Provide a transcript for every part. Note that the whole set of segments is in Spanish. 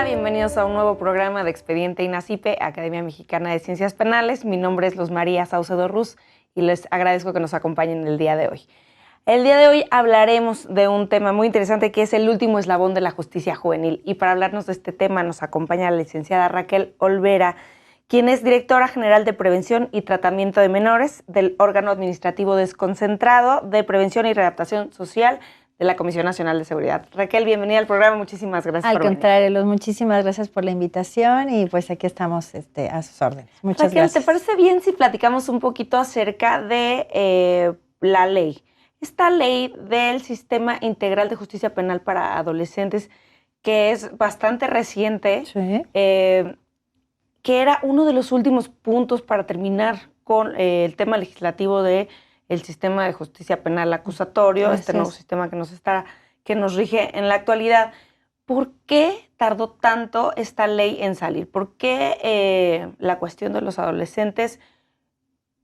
Hola, bienvenidos a un nuevo programa de Expediente INACIPE, Academia Mexicana de Ciencias Penales. Mi nombre es Luz María Saucedo Ruz y les agradezco que nos acompañen el día de hoy. El día de hoy hablaremos de un tema muy interesante que es el último eslabón de la justicia juvenil. Y para hablarnos de este tema nos acompaña la licenciada Raquel Olvera, quien es directora general de Prevención y Tratamiento de Menores del órgano administrativo desconcentrado de Prevención y Readaptación Social de la Comisión Nacional de Seguridad. Raquel, bienvenida al programa. Muchísimas gracias por venir. Al contrario, Luz, muchísimas gracias por la invitación y pues aquí estamos a sus órdenes. Muchas Raquel, gracias. ¿te parece bien si platicamos un poquito acerca de la ley? Esta ley del Sistema Integral de Justicia Penal para Adolescentes, que es bastante reciente, Sí. Que era uno de los últimos puntos para terminar con el tema legislativo del sistema de justicia penal acusatorio, este nuevo sistema que nos rige en la actualidad. ¿Por qué tardó tanto esta ley en salir? ¿Por qué la cuestión de los adolescentes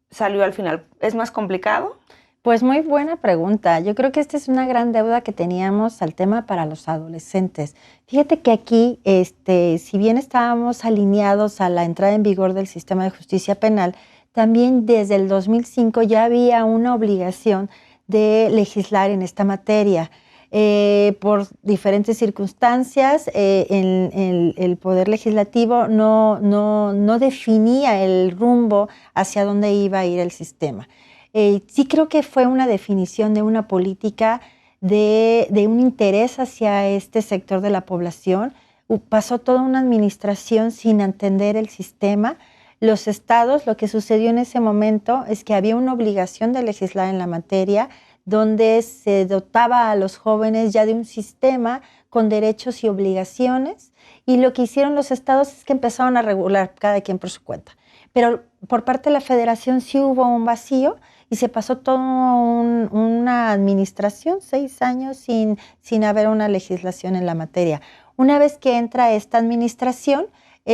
salió al final? ¿Es más complicado? Pues muy buena pregunta. Yo creo que esta es una gran deuda que teníamos al tema para los adolescentes. Fíjate que aquí, si bien estábamos alineados a la entrada en vigor del sistema de justicia penal, también desde el 2005 ya había una obligación de legislar en esta materia. Por diferentes circunstancias, el Poder Legislativo no definía el rumbo hacia dónde iba a ir el sistema. Sí creo que fue una definición de una política de un interés hacia este sector de la población. Pasó toda una administración sin entender el sistema. Los estados, lo que sucedió en ese momento es que había una obligación de legislar en la materia, donde se dotaba a los jóvenes ya de un sistema con derechos y obligaciones, y lo que hicieron los estados es que empezaron a regular cada quien por su cuenta. Pero por parte de la federación sí hubo un vacío y se pasó toda una administración, 6 años sin haber una legislación en la materia. Una vez que entra esta administración,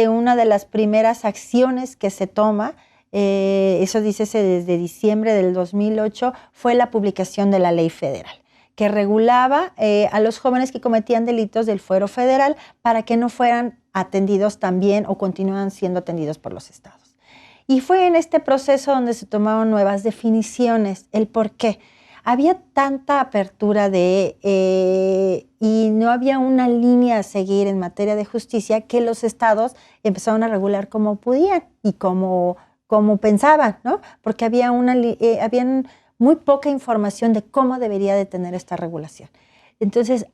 una de las primeras acciones que se toma, eso dícese desde diciembre del 2008, fue la publicación de la ley federal, que regulaba a los jóvenes que cometían delitos del fuero federal para que no fueran atendidos también o continúan siendo atendidos por los estados. Y fue en este proceso donde se tomaron nuevas definiciones, el por qué. Había tanta apertura y no había una línea a seguir en materia de justicia que los estados empezaron a regular como podían y como pensaban, ¿no? Porque habían muy poca información de cómo debería de tener esta regulación. Entonces,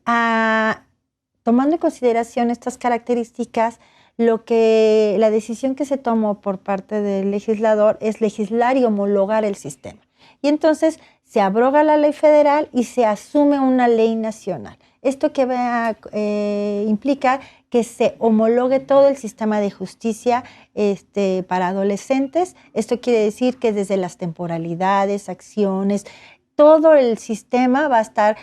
tomando en consideración estas características, la decisión que se tomó por parte del legislador es legislar y homologar el sistema. Y entonces se abroga la ley federal y se asume una ley nacional. Esto que implica que se homologue todo el sistema de justicia para adolescentes. Esto quiere decir que desde las temporalidades, acciones, todo el sistema va a estar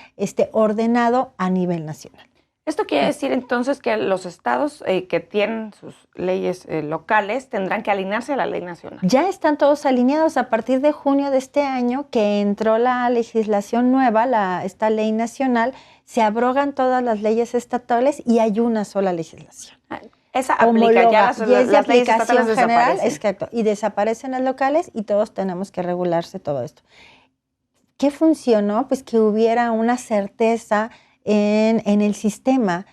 ordenado a nivel nacional. Esto quiere decir entonces que los estados que tienen sus leyes locales tendrán que alinearse a la ley nacional. Ya están todos alineados a partir de junio de este año que entró la legislación nueva, esta ley nacional, se abrogan todas las leyes estatales y hay una sola legislación. Esa aplica ya las leyes estatales general, exacto, y desaparecen las locales y todos tenemos que regularse todo esto. ¿Qué funcionó? Pues que hubiera una certeza en el sistema,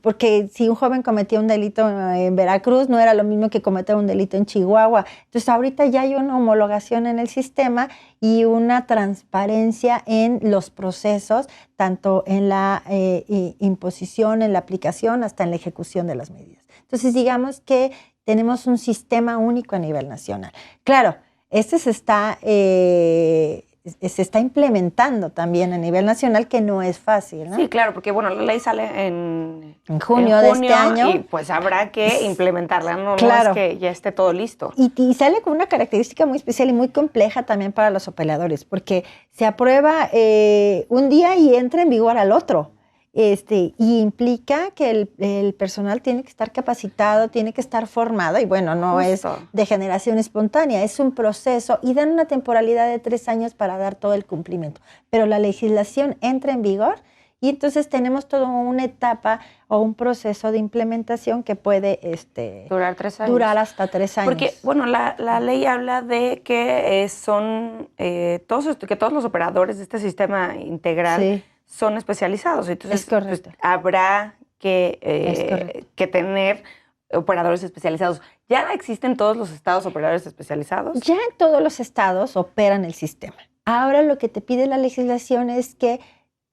porque si un joven cometía un delito en Veracruz, no era lo mismo que cometer un delito en Chihuahua. Entonces, ahorita ya hay una homologación en el sistema y una transparencia en los procesos, tanto en la imposición, en la aplicación, hasta en la ejecución de las medidas. Entonces, digamos que tenemos un sistema único a nivel nacional. Claro, se está implementando también a nivel nacional, que no es fácil, ¿no? Sí, claro, porque bueno, la ley sale en junio de este año. Y pues habrá que implementarla, claro. No es que ya esté todo listo. Y sale con una característica muy especial y muy compleja también para los operadores, porque se aprueba un día y entra en vigor al otro. Y implica que el personal tiene que estar capacitado, tiene que estar formado, y bueno, no es de generación espontánea, es un proceso, y dan una temporalidad de 3 años para dar todo el cumplimiento. Pero la legislación entra en vigor Y entonces tenemos toda una etapa o un proceso de implementación que puede durar 3 años. Durar hasta 3 años. Porque, bueno, la ley habla de que que todos los operadores de este sistema integral son especializados. Entonces, es correcto. Pues, habrá que tener operadores especializados. ¿Ya existen en todos los estados operadores especializados? Ya en todos los estados operan el sistema. Ahora lo que te pide la legislación es que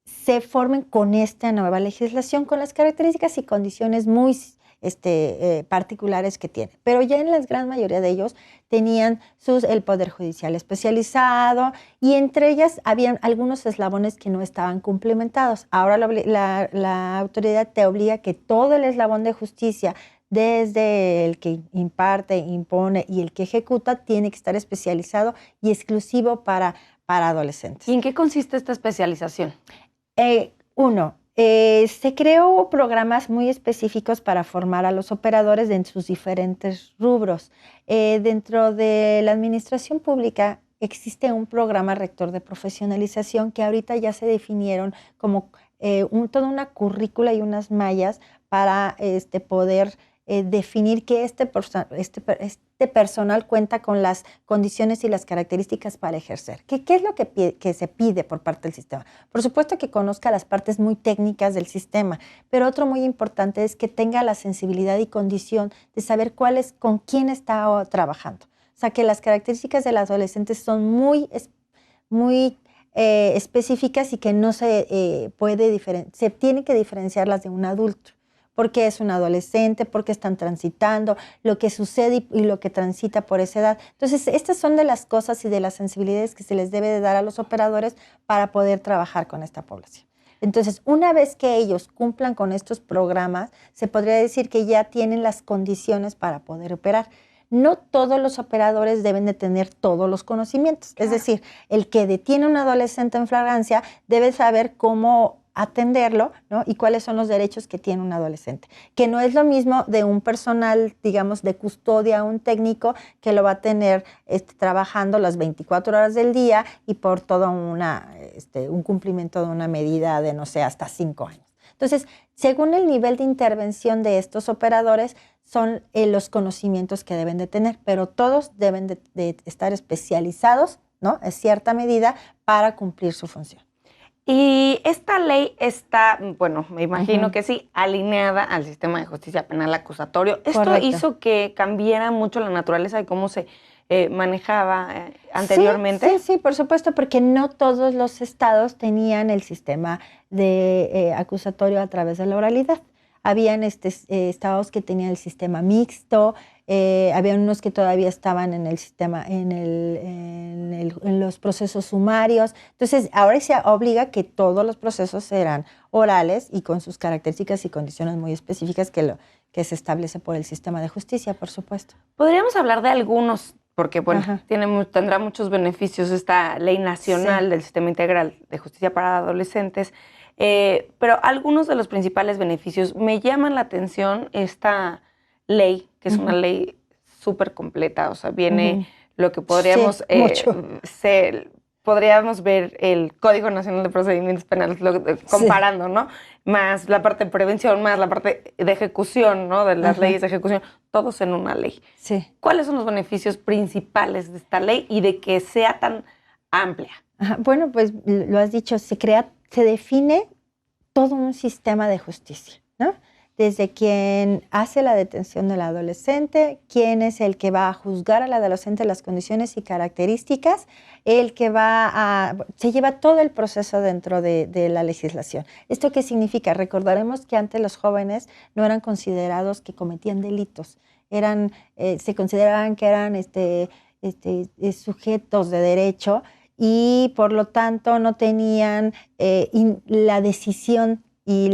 se formen con esta nueva legislación, con las características y condiciones muy particulares que tiene. Pero ya en la gran mayoría de ellos tenían el Poder Judicial especializado y entre ellas habían algunos eslabones que no estaban complementados. Ahora la autoridad te obliga a que todo el eslabón de justicia, desde el que imparte, impone y el que ejecuta, tiene que estar especializado y exclusivo para adolescentes. ¿Y en qué consiste esta especialización? Se creó programas muy específicos para formar a los operadores en sus diferentes rubros. Dentro de la administración pública existe un programa rector de profesionalización que ahorita ya se definieron como toda una currícula y unas mallas para poder definir que este personal cuenta con las condiciones y las características para ejercer. ¿Qué es lo que se pide por parte del sistema? Por supuesto que conozca las partes muy técnicas del sistema, pero otro muy importante es que tenga la sensibilidad y condición de saber con quién está trabajando. O sea, que las características del adolescente son muy específicas y que no se tiene que diferenciarlas de un adulto. Porque es un adolescente, porque están transitando, lo que sucede y lo que transita por esa edad. Entonces, estas son de las cosas y de las sensibilidades que se les debe de dar a los operadores para poder trabajar con esta población. Entonces, una vez que ellos cumplan con estos programas, se podría decir que ya tienen las condiciones para poder operar. No todos los operadores deben de tener todos los conocimientos. Claro. Es decir, el que detiene a un adolescente en flagrancia debe saber cómo atenderlo, ¿no? Y cuáles son los derechos que tiene un adolescente. Que no es lo mismo de un personal, digamos, de custodia, un técnico que lo va a tener trabajando las 24 horas del día y por todo un cumplimiento de una medida de, no sé, hasta 5 años. Entonces, según el nivel de intervención de estos operadores, son los conocimientos que deben de tener, pero todos deben de estar especializados, ¿no? En cierta medida para cumplir su función. Y esta ley está, bueno, me imagino que sí, alineada al sistema de justicia penal acusatorio. ¿Esto Correcto. hizo que cambiara mucho la naturaleza de cómo se manejaba anteriormente? Sí, por supuesto, porque no todos los estados tenían el sistema de acusatorio a través de la oralidad. Habían estados que tenían el sistema mixto, había unos que todavía estaban en el sistema, en los procesos sumarios. Entonces, ahora se obliga que todos los procesos serán orales y con sus características y condiciones muy específicas que se establece por el sistema de justicia, por supuesto. Podríamos hablar de algunos, porque bueno, tendrá muchos beneficios esta ley nacional del sistema integral de justicia para adolescentes, pero algunos de los principales beneficios me llaman la atención esta ley, que es una ley súper completa, o sea, viene lo que podríamos podríamos ver el Código Nacional de Procedimientos Penales comparando, ¿no? Más la parte de prevención, más la parte de ejecución, ¿no? De las leyes de ejecución, todos en una ley. Sí. ¿Cuáles son los beneficios principales de esta ley y de que sea tan amplia? Bueno, pues lo has dicho, se define todo un sistema de justicia, ¿no? Desde quien hace la detención del adolescente, quién es el que va a juzgar al adolescente, las condiciones y características, el que se lleva todo el proceso dentro de la legislación. ¿Esto qué significa? Recordaremos que antes los jóvenes no eran considerados que cometían delitos, se consideraban que eran sujetos de derecho y por lo tanto no tenían la decisión y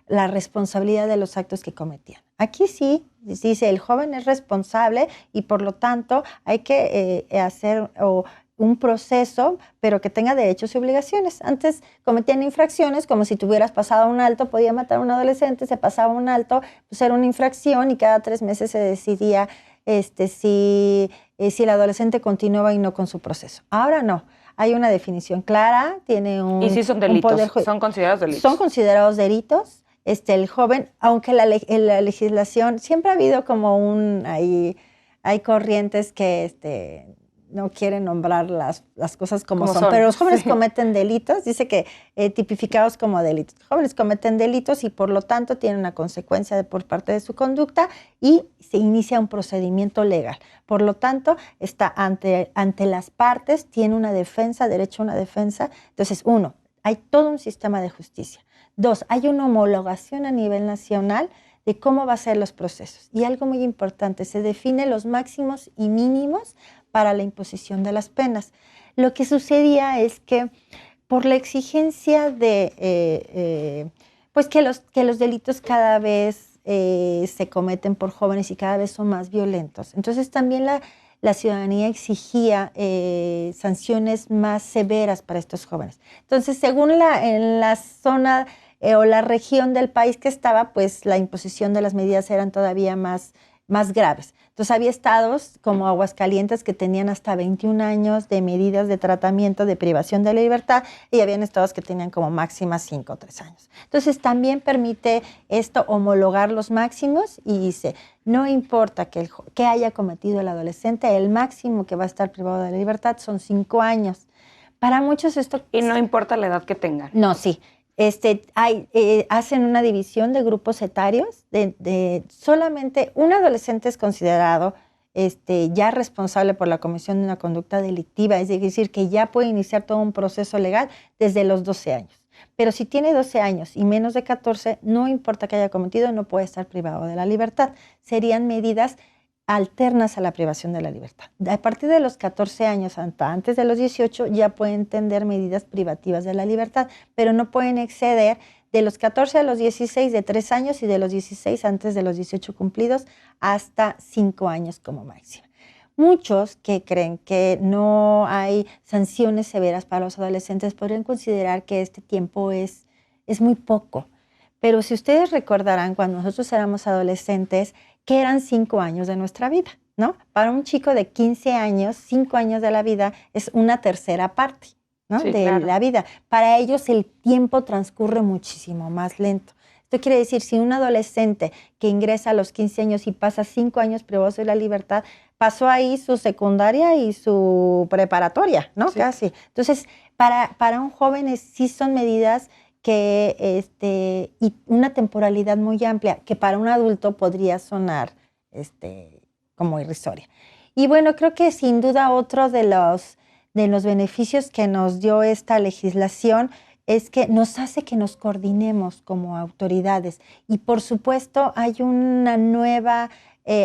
la responsabilidad de los actos que cometían. Aquí sí, dice, el joven es responsable y por lo tanto hay que hacer un proceso, pero que tenga derechos y obligaciones. Antes cometían infracciones, como si tuvieras pasado un alto, podía matar a un adolescente, se pasaba un alto, pues era una infracción y cada 3 meses se decidía si el adolescente continuaba y no con su proceso. Ahora no. hay una definición clara, tiene y sí son delitos, son considerados delitos. Son considerados delitos. El joven, aunque en la legislación siempre ha habido como hay corrientes que no quieren nombrar las cosas como son, pero los jóvenes cometen delitos, dice que tipificados como delitos. Los jóvenes cometen delitos y por lo tanto tienen una consecuencia por parte de su conducta y se inicia un procedimiento legal. Por lo tanto, está ante las partes, tiene una defensa, derecho a una defensa. Entonces, 1, hay todo un sistema de justicia. 2, hay una homologación a nivel nacional de cómo va a ser los procesos. Y algo muy importante, se definen los máximos y mínimos para la imposición de las penas. Lo que sucedía es que por la exigencia de pues que los delitos cada vez se cometen por jóvenes y cada vez son más violentos. Entonces también la ciudadanía exigía sanciones más severas para estos jóvenes. Entonces, según en la zona o la región del país que estaba, pues la imposición de las medidas eran todavía más graves. Entonces había estados como Aguascalientes que tenían hasta 21 años de medidas de tratamiento de privación de la libertad y habían estados que tenían como máximas 5 o 3 años. Entonces también permite esto homologar los máximos y dice, no importa que haya cometido el adolescente, el máximo que va a estar privado de la libertad son 5 años. Para muchos esto... Y no importa la edad que tengan. No, sí. Hacen una división de grupos etarios, solamente un adolescente es considerado ya responsable por la comisión de una conducta delictiva, es decir, que ya puede iniciar todo un proceso legal desde los 12 años. Pero si tiene 12 años y menos de 14, no importa que haya cometido, no puede estar privado de la libertad. Serían medidas alternas a la privación de la libertad. A partir de los 14 años, antes de los 18, ya pueden tener medidas privativas de la libertad, pero no pueden exceder de los 14 a los 16 de 3 años y de los 16 antes de los 18 cumplidos hasta 5 años como máximo. Muchos que creen que no hay sanciones severas para los adolescentes podrían considerar que este tiempo es muy poco. Pero si ustedes recordarán, cuando nosotros éramos adolescentes, que eran 5 años de nuestra vida, ¿no? Para un chico de 15 años, 5 años de la vida es una tercera parte, ¿no? Sí, de claro. la vida. Para ellos el tiempo transcurre muchísimo más lento. Esto quiere decir, si un adolescente que ingresa a los 15 años y pasa 5 años privados de la libertad, pasó ahí su secundaria y su preparatoria, ¿no? Sí. Casi. Entonces, para un joven sí son medidas y una temporalidad muy amplia que para un adulto podría sonar como irrisoria. Y bueno, creo que sin duda otro de los beneficios que nos dio esta legislación es que nos hace que nos coordinemos como autoridades. Y por supuesto hay una nueva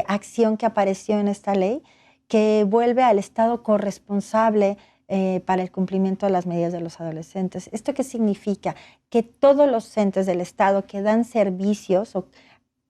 acción que apareció en esta ley que vuelve al Estado corresponsable para el cumplimiento de las medidas de los adolescentes. ¿Esto qué significa? Que todos los entes del Estado que dan servicios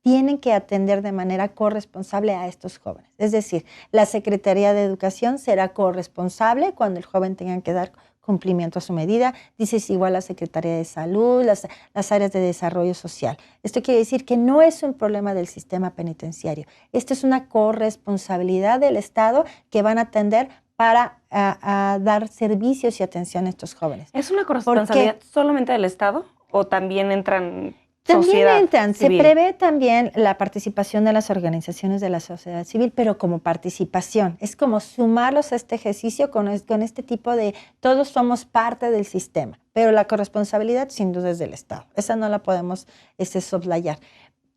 tienen que atender de manera corresponsable a estos jóvenes. Es decir, la Secretaría de Educación será corresponsable cuando el joven tenga que dar cumplimiento a su medida. Dice igual la Secretaría de Salud, las áreas de desarrollo social. Esto quiere decir que no es un problema del sistema penitenciario. Esto es una corresponsabilidad del Estado que van a atender para dar servicios y atención a estos jóvenes. ¿Es una corresponsabilidad solamente del Estado o también entran sociedad También entran, civil? Se prevé también la participación de las organizaciones de la sociedad civil, pero como participación. Es como sumarlos a este ejercicio con este tipo de, todos somos parte del sistema, pero la corresponsabilidad sin duda es del Estado. Esa no la podemos soslayar.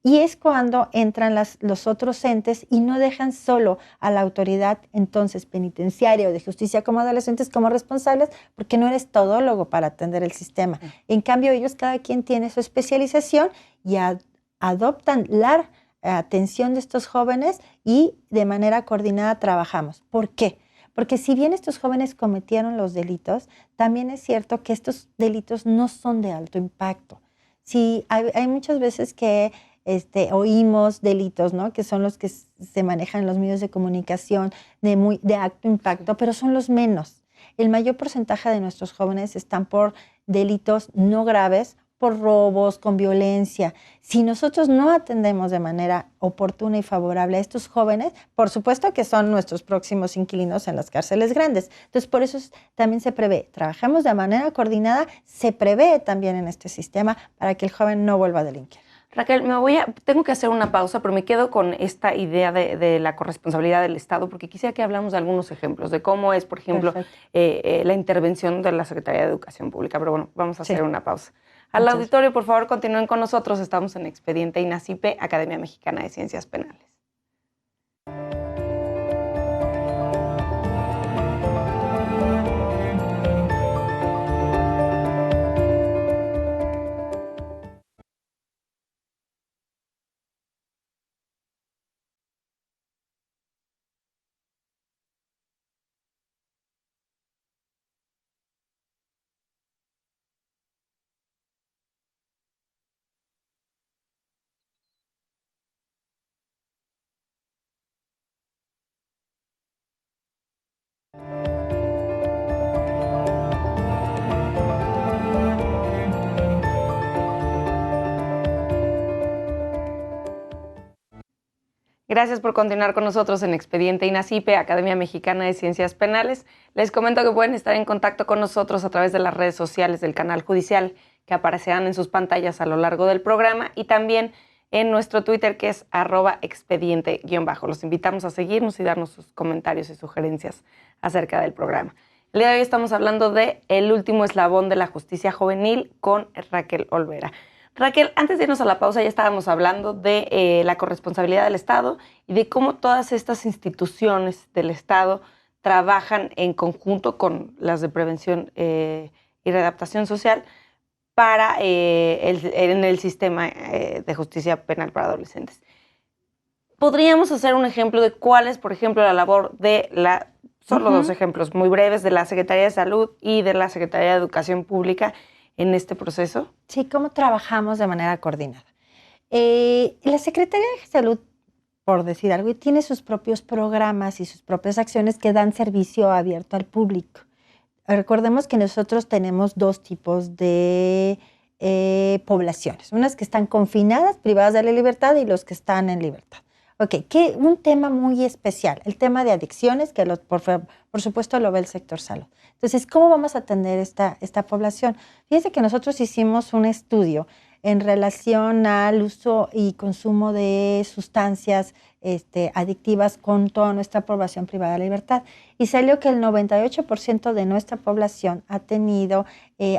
Y es cuando entran los otros entes y no dejan solo a la autoridad entonces penitenciaria o de justicia como adolescentes como responsables, porque no eres todólogo para atender el sistema. En cambio, ellos cada quien tiene su especialización y adoptan la atención de estos jóvenes y de manera coordinada trabajamos. ¿Por qué? Porque si bien estos jóvenes cometieron los delitos, también es cierto que estos delitos no son de alto impacto. Sí, hay muchas veces que oímos delitos, ¿no? Que son los que se manejan en los medios de comunicación de alto impacto, pero son los menos. El mayor porcentaje de nuestros jóvenes están por delitos no graves, por robos, con violencia. Si nosotros no atendemos de manera oportuna y favorable a estos jóvenes, por supuesto que son nuestros próximos inquilinos en las cárceles grandes. Entonces, por eso también se prevé, trabajamos de manera coordinada, se prevé también en este sistema para que el joven no vuelva a delinquir. Raquel, tengo que hacer una pausa, pero me quedo con esta idea de la corresponsabilidad del Estado, porque quisiera que hablamos de algunos ejemplos, de cómo es, por ejemplo, la intervención de la Secretaría de Educación Pública. Pero bueno, vamos a hacer una pausa. Al auditorio, por favor, continúen con nosotros. Estamos en Expediente INACIPE, Academia Mexicana de Ciencias Penales. Gracias por continuar con nosotros en Expediente INACIPE, Academia Mexicana de Ciencias Penales. Les comento que pueden estar en contacto con nosotros a través de las redes sociales del canal judicial que aparecerán en sus pantallas a lo largo del programa y también en nuestro Twitter que es @expediente_. Los invitamos a seguirnos y darnos sus comentarios y sugerencias acerca del programa. El día de hoy estamos hablando de El último eslabón de la justicia juvenil con Raquel Olvera. Raquel, antes de irnos a la pausa ya estábamos hablando de la corresponsabilidad del Estado y de cómo todas estas instituciones del Estado trabajan en conjunto con las de prevención y readaptación social para en el sistema de justicia penal para adolescentes. ¿Podríamos hacer un ejemplo de cuál es, por ejemplo, la labor de solo dos ejemplos muy breves, de la Secretaría de Salud y de la Secretaría de Educación Pública en este proceso? Sí, ¿cómo trabajamos de manera coordinada? La Secretaría de Salud, por decir algo, tiene sus propios programas y sus propias acciones que dan servicio abierto al público. Recordemos que nosotros tenemos dos tipos de poblaciones, unas que están confinadas, privadas de la libertad y los que están en libertad. Ok, un tema muy especial, el tema de adicciones, que por supuesto lo ve el sector salud. Entonces, ¿cómo vamos a atender esta población? Fíjense que nosotros hicimos un estudio en relación al uso y consumo de sustancias adictivas con toda nuestra población privada de la libertad. Y salió que el 98% de nuestra población ha tenido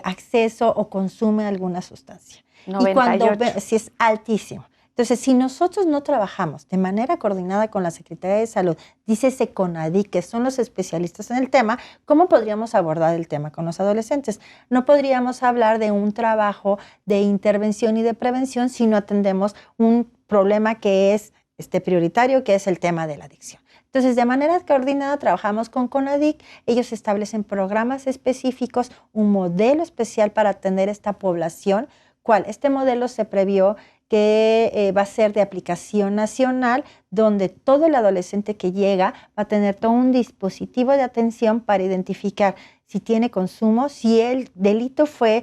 acceso o consume alguna sustancia. 98. Sí, es altísimo. Entonces, si nosotros no trabajamos de manera coordinada con la Secretaría de Salud, dícese CONADIC, que son los especialistas en el tema, ¿cómo podríamos abordar el tema con los adolescentes? No podríamos hablar de un trabajo de intervención y de prevención si no atendemos un problema que es prioritario, que es el tema de la adicción. Entonces, de manera coordinada trabajamos con CONADIC, ellos establecen programas específicos, un modelo especial para atender esta población. ¿Cuál? Este modelo se previó que va a ser de aplicación nacional, donde todo el adolescente que llega va a tener todo un dispositivo de atención para identificar si tiene consumo, si el delito fue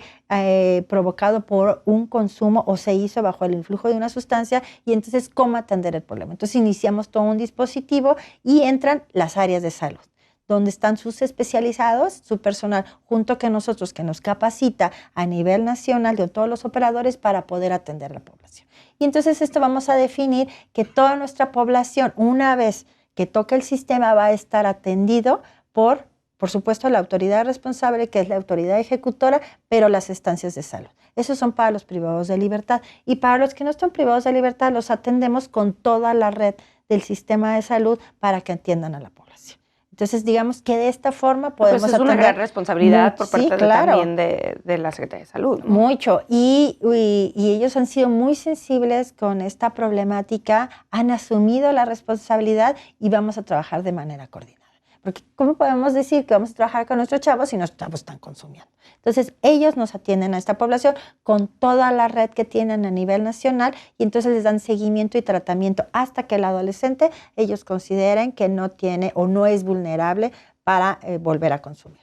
provocado por un consumo o se hizo bajo el influjo de una sustancia y entonces cómo atender el problema. Entonces iniciamos todo un dispositivo y entran las áreas de salud, donde están sus especializados, su personal, junto con nosotros, que nos capacita a nivel nacional de todos los operadores para poder atender la población. Y entonces esto vamos a definir que toda nuestra población, una vez que toque el sistema, va a estar atendido por supuesto, la autoridad responsable, que es la autoridad ejecutora, pero las estancias de salud. Esos son para los privados de libertad. Y para los que no están privados de libertad, los atendemos con toda la red del sistema de salud para que atiendan a la población. Entonces, digamos que de esta forma podemos atender. Es una gran responsabilidad por parte también de la Secretaría de Salud, ¿no? Mucho. Y ellos han sido muy sensibles con esta problemática, han asumido la responsabilidad y vamos a trabajar de manera coordinada. Porque ¿cómo podemos decir que vamos a trabajar con nuestros chavos si nuestros chavos están consumiendo? Entonces, ellos nos atienden a esta población con toda la red que tienen a nivel nacional y entonces les dan seguimiento y tratamiento hasta que el adolescente ellos consideren que no tiene o no es vulnerable para volver a consumir.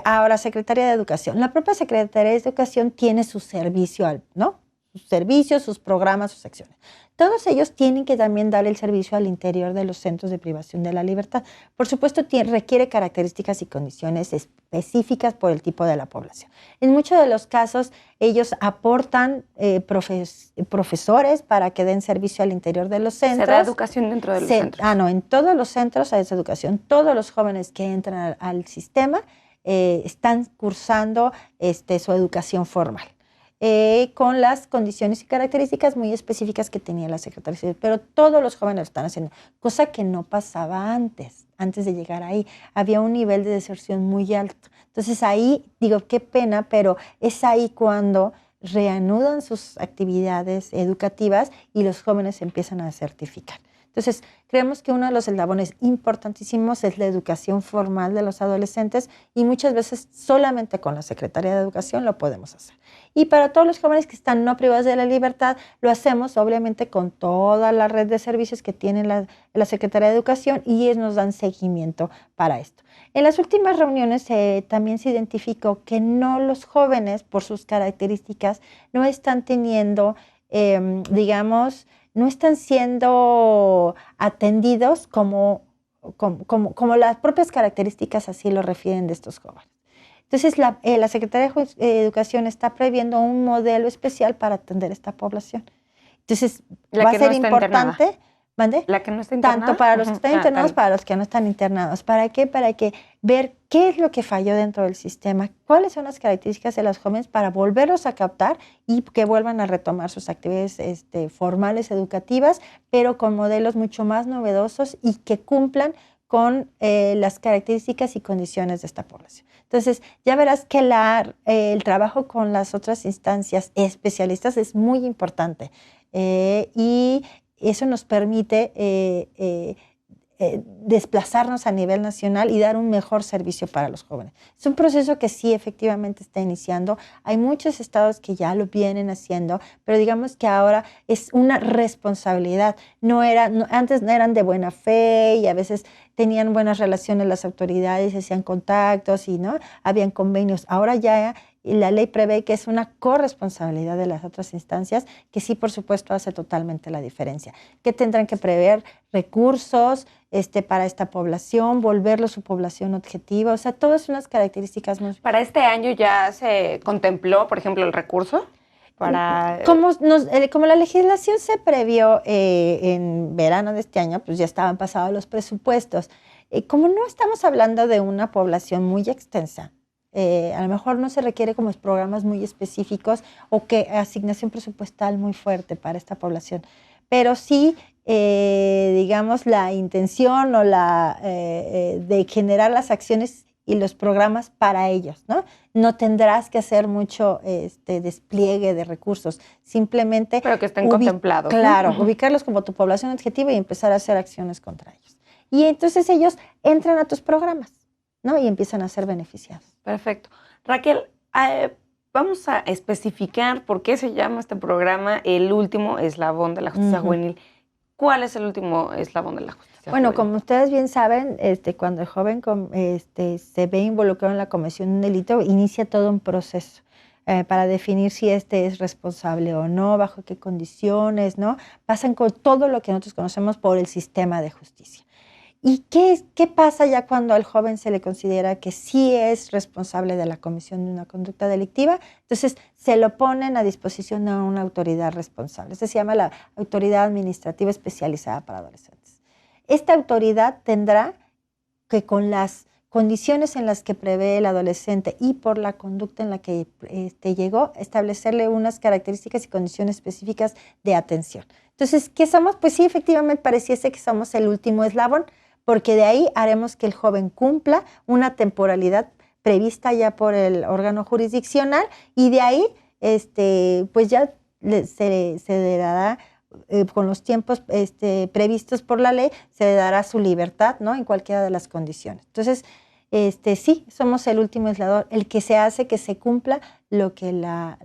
Ahora, Secretaría de Educación. La propia Secretaría de Educación tiene su servicio, ¿no? Sus servicios, sus programas, sus acciones. Todos ellos tienen que también dar el servicio al interior de los centros de privación de la libertad. Por supuesto, requiere características y condiciones específicas por el tipo de la población. En muchos de los casos, ellos aportan profesores para que den servicio al interior de los centros. ¿Se da educación dentro de los centros? No, en todos los centros hay esa educación. Todos los jóvenes que entran al sistema están cursando su educación formal. Con las condiciones y características muy específicas que tenía la Secretaría, pero todos los jóvenes lo están haciendo, cosa que no pasaba antes de llegar ahí. Había un nivel de deserción muy alto. Entonces ahí, digo, qué pena, pero es ahí cuando reanudan sus actividades educativas y los jóvenes empiezan a certificar. Entonces, creemos que uno de los eslabones importantísimos es la educación formal de los adolescentes y muchas veces solamente con la Secretaría de Educación lo podemos hacer. Y para todos los jóvenes que están no privados de la libertad, lo hacemos obviamente con toda la red de servicios que tiene la Secretaría de Educación y ellos nos dan seguimiento para esto. En las últimas reuniones también se identificó que no los jóvenes, por sus características, no están teniendo, no están siendo atendidos como las propias características así lo refieren de estos jóvenes. Entonces, la Secretaría de Educación está previendo un modelo especial para atender esta población. Entonces, va a ser importante. ¿Mande? La que no está internada. Tanto para los que están internados, para los que no están internados. ¿Para qué? Para que ver qué es lo que falló dentro del sistema, cuáles son las características de los jóvenes para volverlos a captar y que vuelvan a retomar sus actividades formales educativas, pero con modelos mucho más novedosos y que cumplan con las características y condiciones de esta población. Entonces, ya verás que el trabajo con las otras instancias especialistas es muy importante y eso nos permite desplazarnos a nivel nacional y dar un mejor servicio para los jóvenes. Es un proceso que sí efectivamente está iniciando. Hay muchos estados que ya lo vienen haciendo, pero digamos que ahora es una responsabilidad. Antes no eran de buena fe y a veces tenían buenas relaciones las autoridades, hacían contactos y no habían convenios. Ahora ya la ley prevé que es una corresponsabilidad de las otras instancias, que sí, por supuesto, hace totalmente la diferencia. Que tendrán que prever recursos para esta población, volverlo su población objetiva, o sea, todas unas características muy... ¿Para este año ya se contempló, por ejemplo, el recurso? Como la legislación se previó en verano de este año, pues ya estaban pasados los presupuestos. Como no estamos hablando de una población muy extensa, a lo mejor no se requiere como programas muy específicos o que asignación presupuestal muy fuerte para esta población, pero sí, digamos, la intención o de generar las acciones y los programas para ellos, ¿no? No tendrás que hacer mucho despliegue de recursos, simplemente... Pero que estén contemplados. Claro, ubicarlos como tu población objetivo y empezar a hacer acciones contra ellos. Y entonces ellos entran a tus programas, ¿no? Y empiezan a ser beneficiados. Perfecto. Raquel, vamos a especificar por qué se llama este programa El Último Eslabón de la Justicia Juvenil. ¿Cuál es el último eslabón de la justicia Bueno, juvenil? como ustedes bien saben, cuando el joven se ve involucrado en la comisión de un delito, inicia todo un proceso para definir si es responsable o no, bajo qué condiciones, ¿no? Pasan con todo lo que nosotros conocemos por el sistema de justicia. ¿Y qué pasa ya cuando al joven se le considera que sí es responsable de la comisión de una conducta delictiva? Entonces, se lo ponen a disposición de una autoridad responsable. Esto se llama la Autoridad Administrativa Especializada para Adolescentes. Esta autoridad tendrá que, con las condiciones en las que prevé el adolescente y por la conducta en la que llegó, establecerle unas características y condiciones específicas de atención. Entonces, ¿qué somos? Pues sí, efectivamente pareciese que somos el último eslabón, porque de ahí haremos que el joven cumpla una temporalidad prevista ya por el órgano jurisdiccional y de ahí pues ya se le dará, con los tiempos previstos por la ley, se le dará su libertad, ¿no? En cualquiera de las condiciones. Entonces, sí, somos el último eslabón, el que se hace que se cumpla lo que la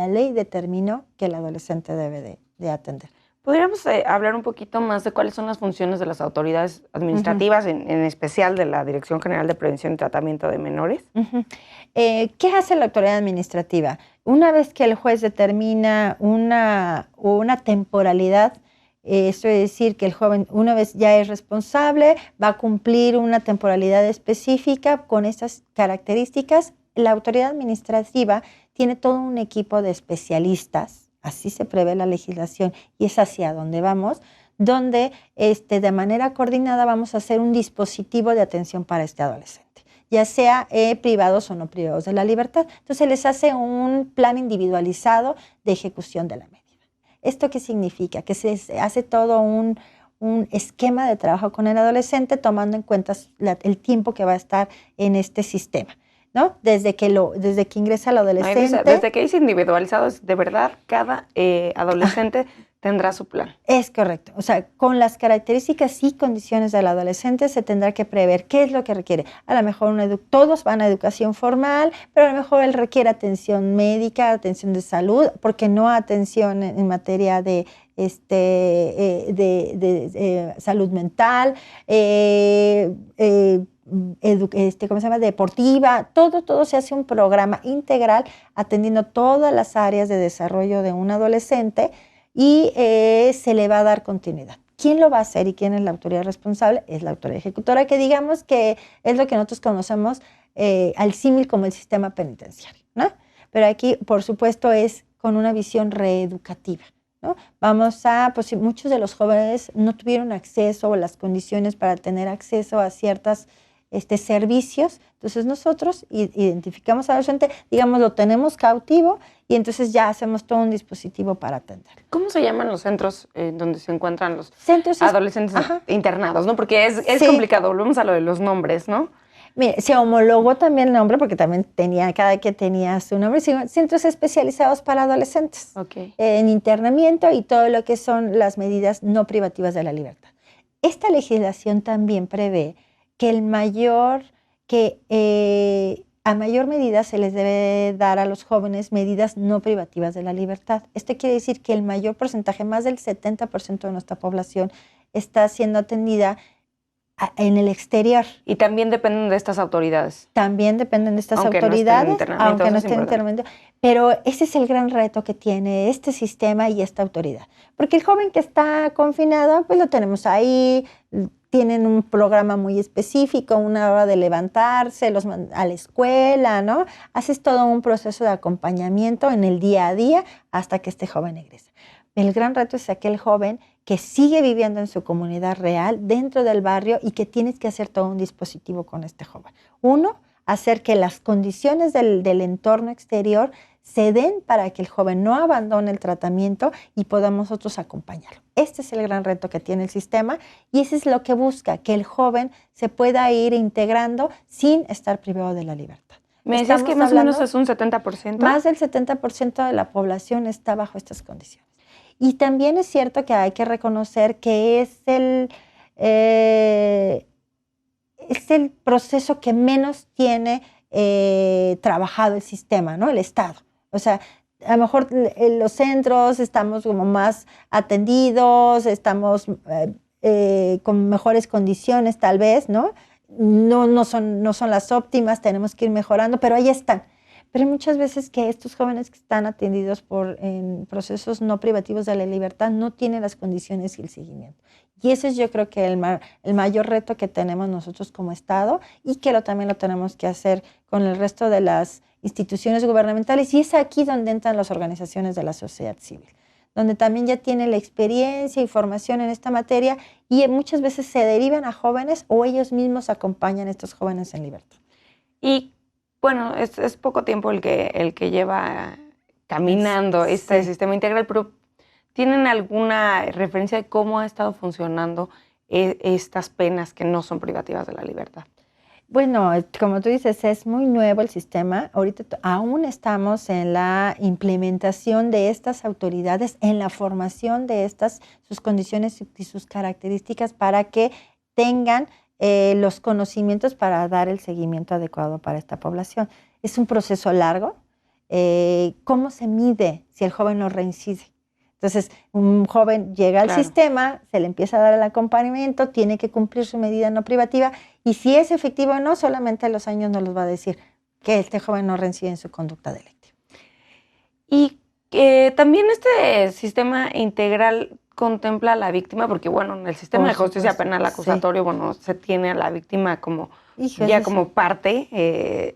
ley determinó que el adolescente debe de atender. ¿Podríamos hablar un poquito más de cuáles son las funciones de las autoridades administrativas, en especial de la Dirección General de Prevención y Tratamiento de Menores? ¿Qué hace la autoridad administrativa? Una vez que el juez determina una temporalidad, esto es decir, que el joven una vez ya es responsable, va a cumplir una temporalidad específica con estas características, la autoridad administrativa tiene todo un equipo de especialistas, así se prevé la legislación y es hacia donde vamos, donde de manera coordinada vamos a hacer un dispositivo de atención para este adolescente, ya sea privados o no privados de la libertad. Entonces les hace un plan individualizado de ejecución de la medida. ¿Esto qué significa? Que se hace todo un esquema de trabajo con el adolescente tomando en cuenta el tiempo que va a estar en este sistema, ¿no? Desde que ingresa el adolescente. Desde que es individualizado, de verdad, cada adolescente tendrá su plan. Es correcto. O sea, con las características y condiciones del adolescente se tendrá que prever qué es lo que requiere. A lo mejor todos van a educación formal, pero a lo mejor él requiere atención médica, atención de salud, porque no atención en materia de salud mental, ¿cómo se llama? Deportiva, todo se hace un programa integral atendiendo todas las áreas de desarrollo de un adolescente y se le va a dar continuidad. ¿Quién lo va a hacer y quién es la autoridad responsable? Es la autoridad ejecutora, que digamos que es lo que nosotros conocemos al símil como el sistema penitenciario, ¿no? Pero aquí, por supuesto, es con una visión reeducativa, ¿no? Pues si muchos de los jóvenes no tuvieron acceso o las condiciones para tener acceso a ciertos servicios, entonces nosotros identificamos al adolescente, digamos, lo tenemos cautivo y entonces ya hacemos todo un dispositivo para atender. ¿Cómo se llaman los centros donde se encuentran los adolescentes internados, ¿no? Porque es complicado, volvemos a lo de los nombres, ¿no? Mire, se homologó también el nombre porque también cada que tenía su nombre, centros especializados para adolescentes, en internamiento y todo lo que son las medidas no privativas de la libertad. Esta legislación también prevé que a mayor medida se les debe dar a los jóvenes medidas no privativas de la libertad. Esto quiere decir que el mayor porcentaje, más del 70% de nuestra población, está siendo atendida en el exterior. Y también dependen de estas autoridades. También dependen de estas autoridades, aunque no estén en internamiento. Pero ese es el gran reto que tiene este sistema y esta autoridad. Porque el joven que está confinado, pues lo tenemos ahí, tienen un programa muy específico, una hora de levantarse, a la escuela, ¿no? Haces todo un proceso de acompañamiento en el día a día hasta que este joven egresa. El gran reto es aquel joven que sigue viviendo en su comunidad real, dentro del barrio, y que tienes que hacer todo un dispositivo con este joven. Uno, hacer que las condiciones del entorno exterior se den para que el joven no abandone el tratamiento y podamos nosotros acompañarlo. Este es el gran reto que tiene el sistema y ese es lo que busca, que el joven se pueda ir integrando sin estar privado de la libertad. Me decías que más o menos es un 70%. Más del 70% de la población está bajo estas condiciones. Y también es cierto que hay que reconocer que es el proceso que menos tiene trabajado el sistema, ¿no? El Estado. O sea, a lo mejor en los centros estamos como más atendidos, estamos con mejores condiciones tal vez, ¿no? No son las óptimas, tenemos que ir mejorando, pero ahí están. Pero muchas veces que estos jóvenes que están atendidos en procesos no privativos de la libertad no tienen las condiciones y el seguimiento. Y ese es yo creo que el mayor reto que tenemos nosotros como Estado y que también lo tenemos que hacer con el resto de las instituciones gubernamentales. Y es aquí donde entran las organizaciones de la sociedad civil, donde también ya tienen la experiencia y formación en esta materia y muchas veces se derivan a jóvenes o ellos mismos acompañan a estos jóvenes en libertad. Y bueno, es poco tiempo el que lleva caminando este sistema integral, pero ¿tienen alguna referencia de cómo ha estado funcionando estas penas que no son privativas de la libertad? Bueno, como tú dices, es muy nuevo el sistema. Ahorita aún estamos en la implementación de estas autoridades, en la formación de sus condiciones y sus características para que tengan los conocimientos para dar el seguimiento adecuado para esta población. Es un proceso largo. ¿Cómo se mide si el joven no reincide? Entonces, un joven llega al Claro. sistema, se le empieza a dar el acompañamiento, tiene que cumplir su medida no privativa y si es efectivo o no, solamente a los años nos los va a decir que este joven no reincide en su conducta delictiva. Y también este sistema integral contempla a la víctima, porque bueno, en el sistema de justicia penal acusatorio, bueno, se tiene a la víctima como ya como parte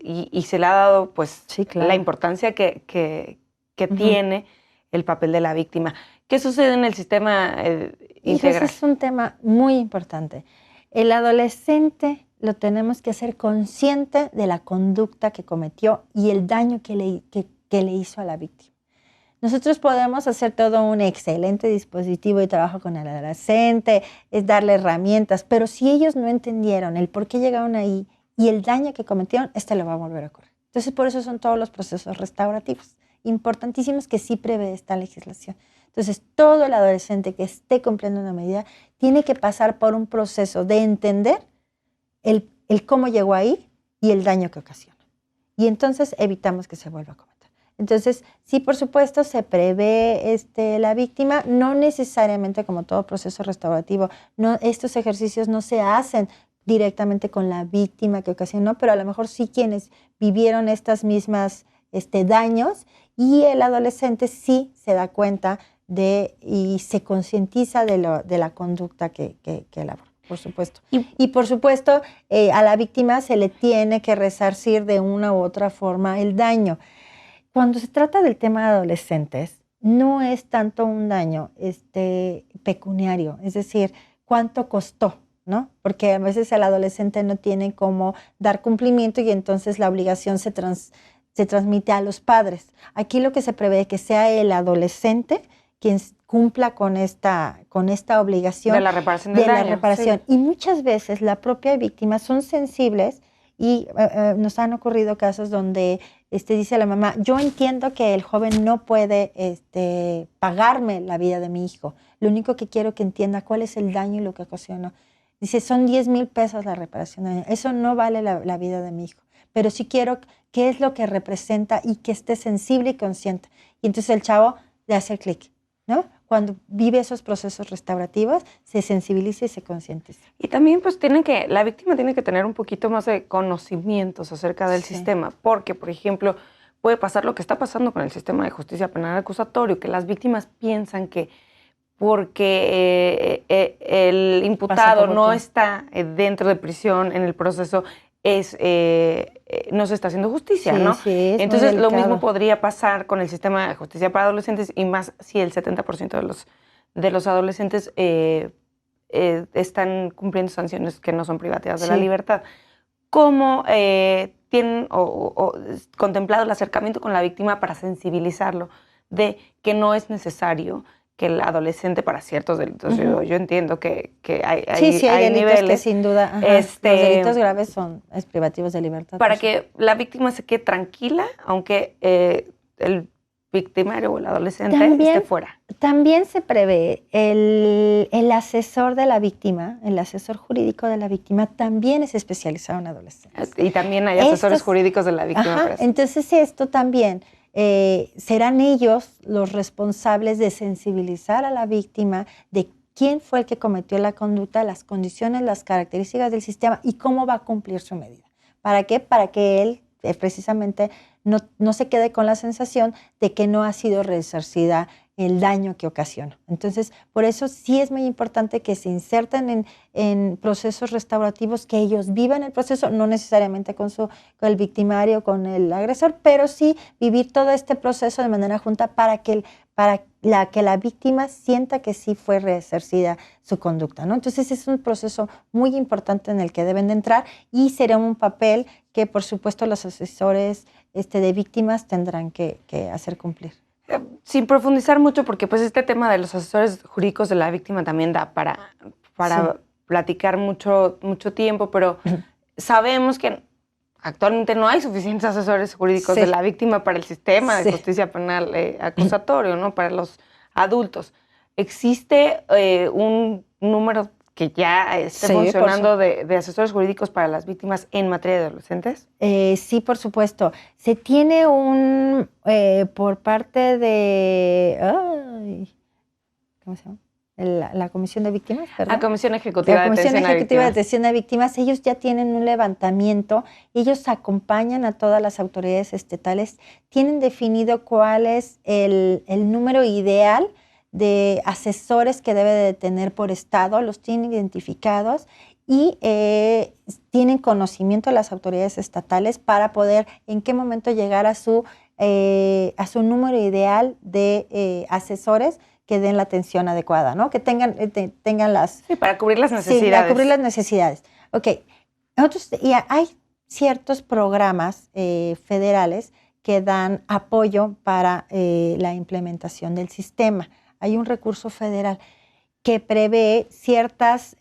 y se le ha dado pues la importancia que tiene el papel de la víctima. ¿Qué sucede en el sistema integral? Ese es un tema muy importante. El adolescente lo tenemos que hacer consciente de la conducta que cometió y el daño que le hizo a la víctima. Nosotros podemos hacer todo un excelente dispositivo de trabajo con el adolescente, es darle herramientas, pero si ellos no entendieron el por qué llegaron ahí y el daño que cometieron, lo va a volver a ocurrir. Entonces, por eso son todos los procesos restaurativos, importantísimos que sí prevé esta legislación. Entonces, todo el adolescente que esté cumpliendo una medida tiene que pasar por un proceso de entender el cómo llegó ahí y el daño que ocasiona. Y entonces evitamos que se vuelva a cometer. Entonces, sí, por supuesto, se prevé la víctima, no necesariamente como todo proceso restaurativo, estos ejercicios no se hacen directamente con la víctima que ocasionó, pero a lo mejor sí quienes vivieron estas mismas daños y el adolescente sí se da cuenta y se concientiza de la conducta que elaboró, por supuesto. Y por supuesto, a la víctima se le tiene que resarcir de una u otra forma el daño. Cuando se trata del tema de adolescentes, no es tanto un daño pecuniario, es decir, cuánto costó, ¿no? Porque a veces el adolescente no tiene cómo dar cumplimiento y entonces la obligación se transmite a los padres. Aquí lo que se prevé es que sea el adolescente quien cumpla con esta obligación de la reparación del daño. Sí. Y muchas veces la propia víctima son sensibles y nos han ocurrido casos donde dice la mamá, yo entiendo que el joven no puede pagarme la vida de mi hijo, lo único que quiero que entienda cuál es el daño y lo que ocasionó. Dice, son 10,000 pesos la reparación del daño, eso no vale la vida de mi hijo, pero sí quiero qué es lo que representa y que esté sensible y consciente. Y entonces el chavo le hace el clic, ¿no? Cuando vive esos procesos restaurativos, se sensibiliza y se concientiza. Y también pues la víctima tiene que tener un poquito más de conocimientos acerca del sistema, porque, por ejemplo, puede pasar lo que está pasando con el sistema de justicia penal acusatorio, que las víctimas piensan que porque el imputado no está dentro de prisión en el proceso, no se está haciendo justicia, ¿no? Sí, es entonces muy lo delicado. mismo podría pasar con el sistema de justicia para adolescentes y más si el 70% de los adolescentes están cumpliendo sanciones que no son privativas de la libertad. ¿Cómo tienen contemplado el acercamiento con la víctima para sensibilizarlo de que no es necesario que el adolescente para ciertos delitos, yo entiendo que hay delitos niveles que sin duda, los delitos graves son privativos de libertad. Para que la víctima se quede tranquila, aunque el victimario o el adolescente esté fuera. También se prevé el asesor de la víctima, el asesor jurídico de la víctima también es especializado en adolescentes. Y también hay asesores jurídicos de la víctima. Entonces esto también serán ellos los responsables de sensibilizar a la víctima de quién fue el que cometió la conducta, las condiciones, las características del sistema y cómo va a cumplir su medida. ¿Para qué? Para que él precisamente no se quede con la sensación de que no ha sido resarcida el daño que ocasionó. Entonces, por eso sí es muy importante que se inserten en procesos restaurativos, que ellos vivan el proceso, no necesariamente con el victimario, con el agresor, pero sí vivir todo este proceso de manera junta para que la víctima sienta que sí fue resarcida su conducta, ¿no? Entonces es un proceso muy importante en el que deben de entrar y será un papel que por supuesto los asesores de víctimas tendrán que hacer cumplir. Sin profundizar mucho, porque pues este tema de los asesores jurídicos de la víctima también da para platicar mucho tiempo, pero sabemos que actualmente no hay suficientes asesores jurídicos de la víctima para el sistema de justicia penal acusatorio, ¿no? Para los adultos. ¿Existe un número que ya esté funcionando de asesores jurídicos para las víctimas en materia de adolescentes? Sí, por supuesto. Se tiene por parte de ¿cómo se llama? La Comisión de Víctimas, perdón. La Comisión Ejecutiva de Atención a Víctimas, ellos ya tienen un levantamiento, ellos acompañan a todas las autoridades estatales, tienen definido cuál es el número ideal de asesores que debe de tener por estado, los tienen identificados y tienen conocimiento de las autoridades estatales para poder en qué momento llegar a su número ideal de asesores que den la atención adecuada, ¿no? Que tengan las... Sí, para cubrir las necesidades. Sí, para cubrir las necesidades. Ok. Y hay ciertos programas federales que dan apoyo para la implementación del sistema. Hay un recurso federal que prevé ciertas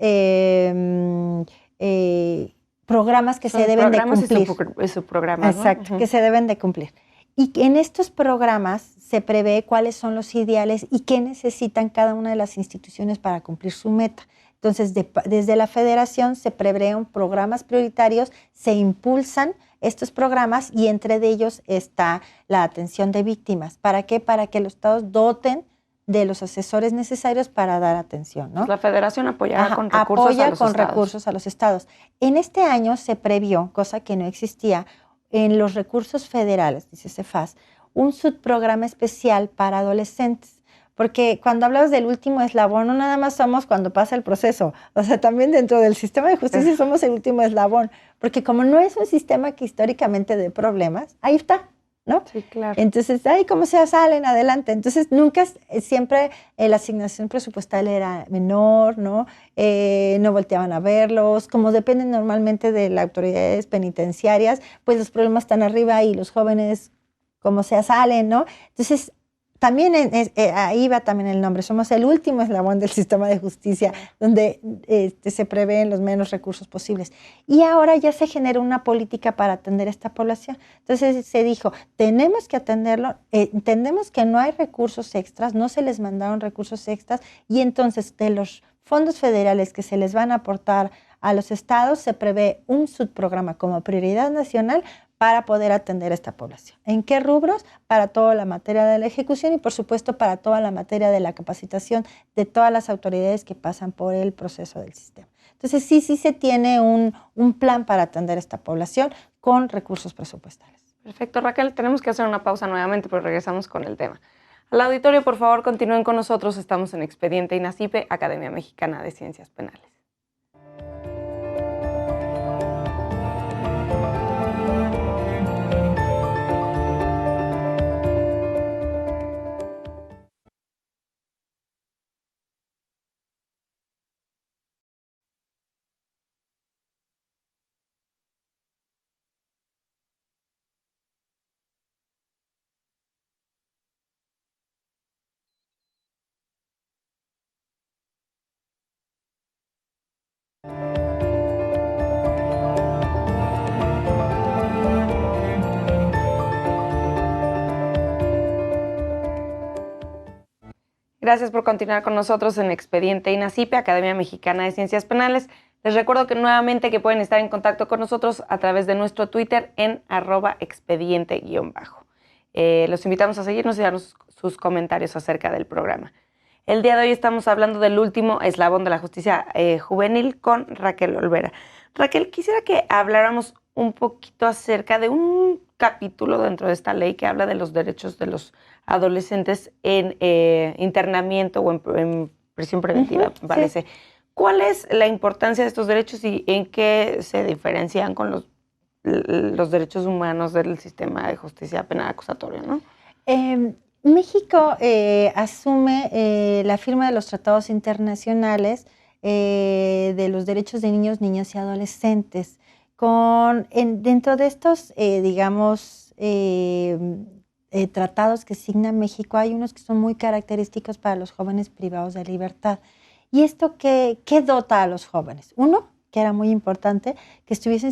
programas que se deben de cumplir. Y subprogramas, exacto, ¿no? Que se deben de cumplir. Y en estos programas se prevé cuáles son los ideales y qué necesitan cada una de las instituciones para cumplir su meta. Entonces, desde la federación se prevén programas prioritarios, se impulsan estos programas y entre ellos está la atención de víctimas. ¿Para qué? Para que los estados doten de los asesores necesarios para dar atención, ¿no? Pues la federación apoya con recursos a los estados. En este año se previó, cosa que no existía, en los recursos federales, dice Cefas, un subprograma especial para adolescentes. Porque cuando hablamos del último eslabón, no nada más somos cuando pasa el proceso, o sea, también dentro del sistema de justicia somos el último eslabón, porque como no es un sistema que históricamente dé problemas, ahí está, ¿no? Sí, claro. Entonces, ahí como sea, salen adelante. Entonces, siempre la asignación presupuestal era menor, ¿no? No volteaban a verlos. Como dependen normalmente de las autoridades penitenciarias, pues los problemas están arriba y los jóvenes, como sea, salen, ¿no? Entonces, también ahí va también el nombre. Somos el último eslabón del sistema de justicia donde se prevén los menos recursos posibles. Y ahora ya se generó una política para atender a esta población. Entonces se dijo, tenemos que atenderlo, entendemos que no hay recursos extras, no se les mandaron recursos extras y entonces de los fondos federales que se les van a aportar a los estados se prevé un subprograma como prioridad nacional para poder atender a esta población. ¿En qué rubros? Para toda la materia de la ejecución y, por supuesto, para toda la materia de la capacitación de todas las autoridades que pasan por el proceso del sistema. Entonces, sí se tiene un plan para atender a esta población con recursos presupuestales. Perfecto, Raquel. Tenemos que hacer una pausa nuevamente, pero regresamos con el tema. Al auditorio, por favor, continúen con nosotros. Estamos en Expediente INACIPE, Academia Mexicana de Ciencias Penales. Gracias por continuar con nosotros en Expediente INACIPE, Academia Mexicana de Ciencias Penales. Les recuerdo que nuevamente que pueden estar en contacto con nosotros a través de nuestro Twitter en @expediente_. Los invitamos a seguirnos y darnos sus comentarios acerca del programa. El día de hoy estamos hablando del último eslabón de la justicia juvenil con Raquel Olvera. Raquel, quisiera que habláramos un poquito acerca de un capítulo dentro de esta ley que habla de los derechos de los adolescentes en internamiento o en prisión preventiva, me parece. Sí. ¿Cuál es la importancia de estos derechos y en qué se diferencian con los derechos humanos del sistema de justicia penal acusatoria, ¿no? México asume la firma de los tratados internacionales de los derechos de niños, niñas y adolescentes. Dentro de estos, tratados que signa México, hay unos que son muy característicos para los jóvenes privados de libertad. ¿Y esto qué dota a los jóvenes? Uno, que era muy importante, que estuviesen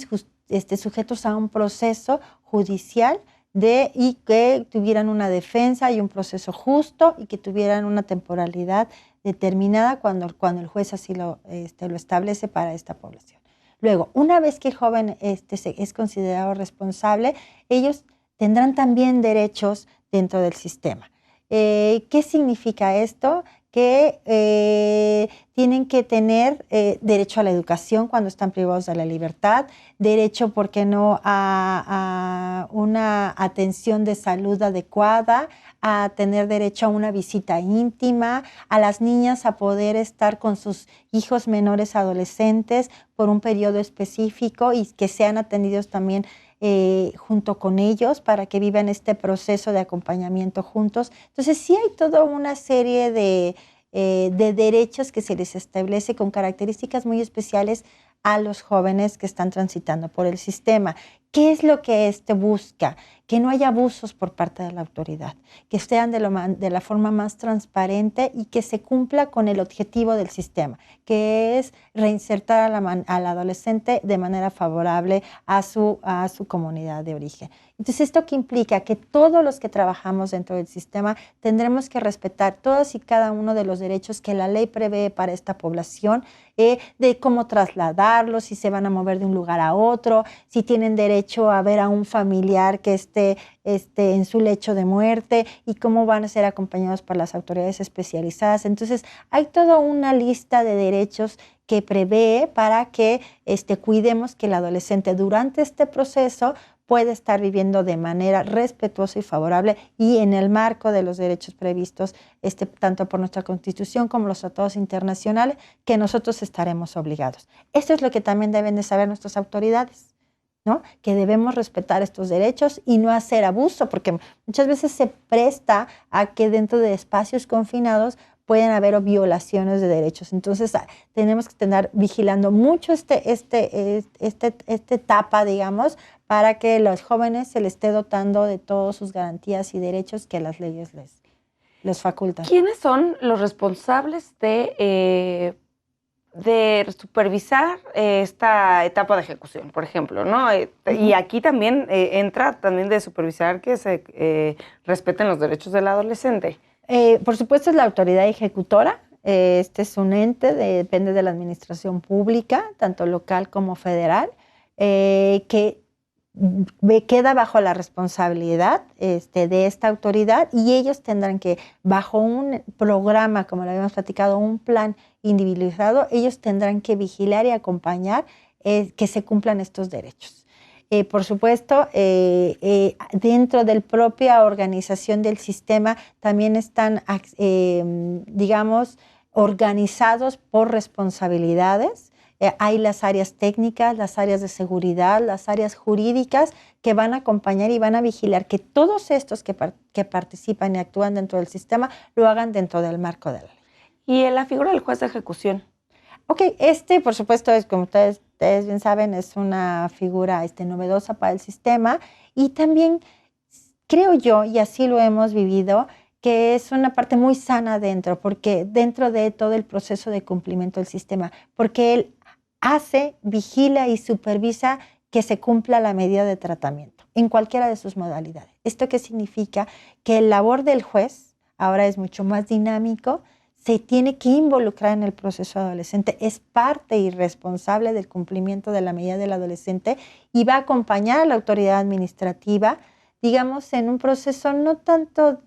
sujetos a un proceso judicial y que tuvieran una defensa y un proceso justo y que tuvieran una temporalidad determinada cuando el juez así lo establece para esta población. Luego, una vez que el joven es considerado responsable, ellos tendrán también derechos dentro del sistema. ¿Qué significa esto? que tienen que tener derecho a la educación cuando están privados de la libertad, derecho, ¿por qué no?, a una atención de salud adecuada, a tener derecho a una visita íntima, a las niñas a poder estar con sus hijos menores adolescentes por un periodo específico y que sean atendidos también junto con ellos para que vivan este proceso de acompañamiento juntos. Entonces sí hay toda una serie de derechos que se les establece con características muy especiales a los jóvenes que están transitando por el sistema. ¿Qué es lo que busca? Que no haya abusos por parte de la autoridad, que sean de la forma más transparente y que se cumpla con el objetivo del sistema, que es reinsertar al adolescente de manera favorable a su comunidad de origen. Entonces, ¿esto qué implica? Que todos los que trabajamos dentro del sistema tendremos que respetar todos y cada uno de los derechos que la ley prevé para esta población, de cómo trasladarlos, si se van a mover de un lugar a otro, si tienen derecho a ver a un familiar que esté en su lecho de muerte y cómo van a ser acompañados por las autoridades especializadas. Entonces, hay toda una lista de derechos que prevé para que cuidemos que el adolescente durante este proceso puede estar viviendo de manera respetuosa y favorable y en el marco de los derechos previstos tanto por nuestra Constitución como los tratados internacionales que nosotros estaremos obligados. Esto es lo que también deben de saber nuestras autoridades, ¿no? Que debemos respetar estos derechos y no hacer abuso, porque muchas veces se presta a que dentro de espacios confinados pueden haber violaciones de derechos. Entonces, tenemos que estar vigilando mucho esta etapa, digamos, para que los jóvenes se les esté dotando de todas sus garantías y derechos que las leyes les facultan. ¿Quiénes son los responsables de supervisar esta etapa de ejecución, por ejemplo, ¿no? Y aquí también entra también de supervisar que se respeten los derechos del adolescente. Por supuesto es la autoridad ejecutora. Este es un ente, depende de la administración pública, tanto local como federal, que queda bajo la responsabilidad de esta autoridad y ellos tendrán que, bajo un programa, como lo habíamos platicado, un plan individualizado, ellos tendrán que vigilar y acompañar que se cumplan estos derechos. Por supuesto, dentro de la propia organización del sistema también están, digamos, organizados por responsabilidades. Hay las áreas técnicas, las áreas de seguridad, las áreas jurídicas que van a acompañar y van a vigilar que todos estos que participan y actúan dentro del sistema lo hagan dentro del marco de la ley. ¿Y la figura del juez de ejecución? Ok, por supuesto, es como ustedes bien saben, es una figura novedosa para el sistema y también creo yo, y así lo hemos vivido, que es una parte muy sana porque dentro de todo el proceso de cumplimiento del sistema, porque él vigila y supervisa que se cumpla la medida de tratamiento en cualquiera de sus modalidades. ¿Esto qué significa? Que el labor del juez ahora es mucho más dinámico, se tiene que involucrar en el proceso adolescente, es parte y responsable del cumplimiento de la medida del adolescente y va a acompañar a la autoridad administrativa, digamos, en un proceso no tanto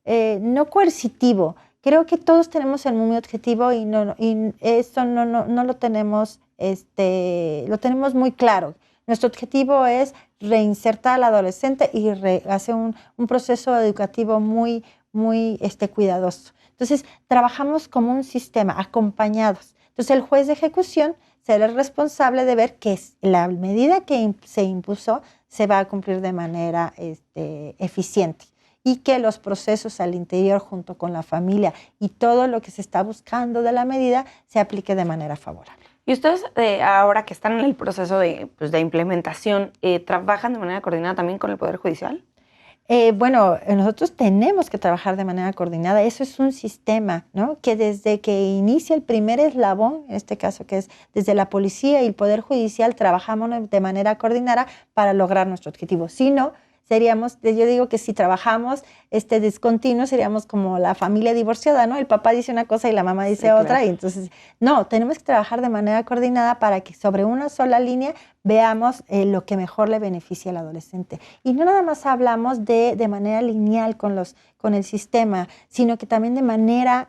no coercitivo. Creo que todos tenemos el mismo objetivo y esto no lo tenemos, lo tenemos muy claro. Nuestro objetivo es reinsertar al adolescente y hacer un proceso educativo muy, muy cuidadoso. Entonces, trabajamos como un sistema, acompañados. Entonces, el juez de ejecución será el responsable de ver que la medida que se impuso se va a cumplir de manera eficiente y que los procesos al interior junto con la familia y todo lo que se está buscando de la medida se aplique de manera favorable. Y ustedes, ahora que están en el proceso de implementación, ¿trabajan de manera coordinada también con el Poder Judicial? Bueno, nosotros tenemos que trabajar de manera coordinada. Eso es un sistema, ¿no? Que desde que inicia el primer eslabón, en este caso que es desde la policía y el Poder Judicial, trabajamos de manera coordinada para lograr nuestro objetivo. Si no, seríamos, yo digo que si trabajamos discontinuo, seríamos como la familia divorciada, ¿no? El papá dice una cosa y la mamá dice otra, claro. Y entonces, no, tenemos que trabajar de manera coordinada para que sobre una sola línea veamos lo que mejor le beneficia al adolescente. Y no nada más hablamos de manera lineal con el sistema, sino que también de manera